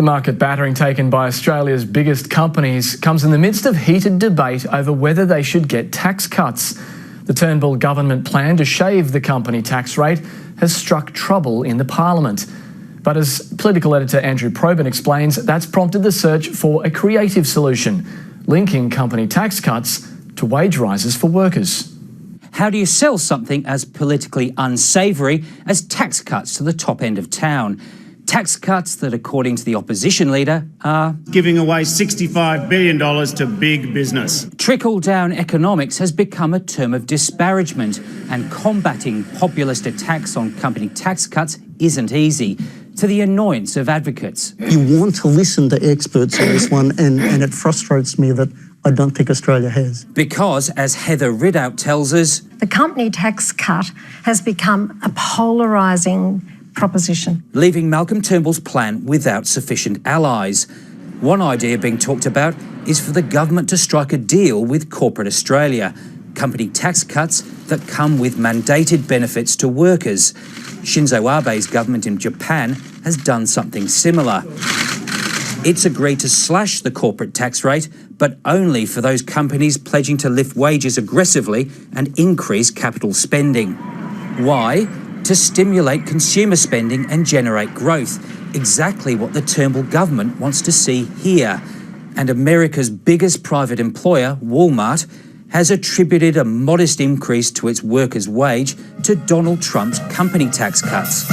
The market battering taken by Australia's biggest companies comes in the midst of heated debate over whether they should get tax cuts. The Turnbull Government plan to shave the company tax rate has struck trouble in the Parliament. But as political editor Andrew Probyn explains, that's prompted the search for a creative solution, linking company tax cuts to wage rises for workers. How do you sell something as politically unsavoury as tax cuts to the top end of town? Tax cuts that, according to the opposition leader, are giving away $65 billion to big business. Trickle-down economics has become a term of disparagement, and combating populist attacks on company tax cuts isn't easy, to the annoyance of advocates. You want to listen to experts on this one, and it frustrates me that I don't think Australia has. Because, as Heather Ridout tells us, the company tax cut has become a polarising proposition, leaving Malcolm Turnbull's plan without sufficient allies. One idea being talked about is for the government to strike a deal with corporate Australia, company tax cuts that come with mandated benefits to workers. Shinzo Abe's government in Japan has done something similar. It's agreed to slash the corporate tax rate, but only for those companies pledging to lift wages aggressively and increase capital spending. Why? To stimulate consumer spending and generate growth, exactly what the Turnbull government wants to see here. And America's biggest private employer, Walmart, has attributed a modest increase to its workers' wage to Donald Trump's company tax cuts.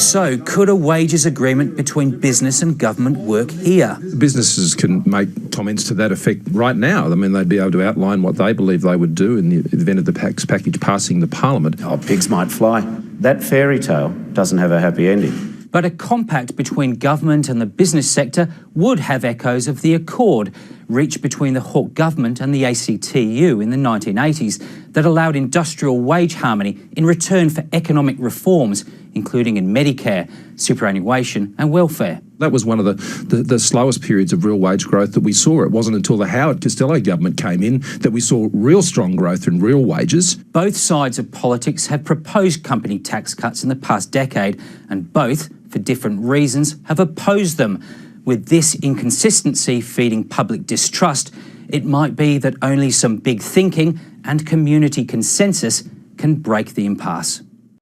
So, could a wages agreement between business and government work here? Businesses can make comments to that effect right now. I mean, they'd be able to outline what they believe they would do in the event of the tax package passing the Parliament. Oh, pigs might fly. That fairy tale doesn't have a happy ending. But a compact between government and the business sector would have echoes of the Accord reached between the Hawke government and the ACTU in the 1980s that allowed industrial wage harmony in return for economic reforms, including in Medicare, superannuation and welfare. That was one of the slowest periods of real wage growth that we saw. It wasn't until the Howard Costello government came in that we saw real strong growth in real wages. Both sides of politics have proposed company tax cuts in the past decade, and both, for different reasons, have opposed them. With this inconsistency feeding public distrust, it might be that only some big thinking and community consensus can break the impasse.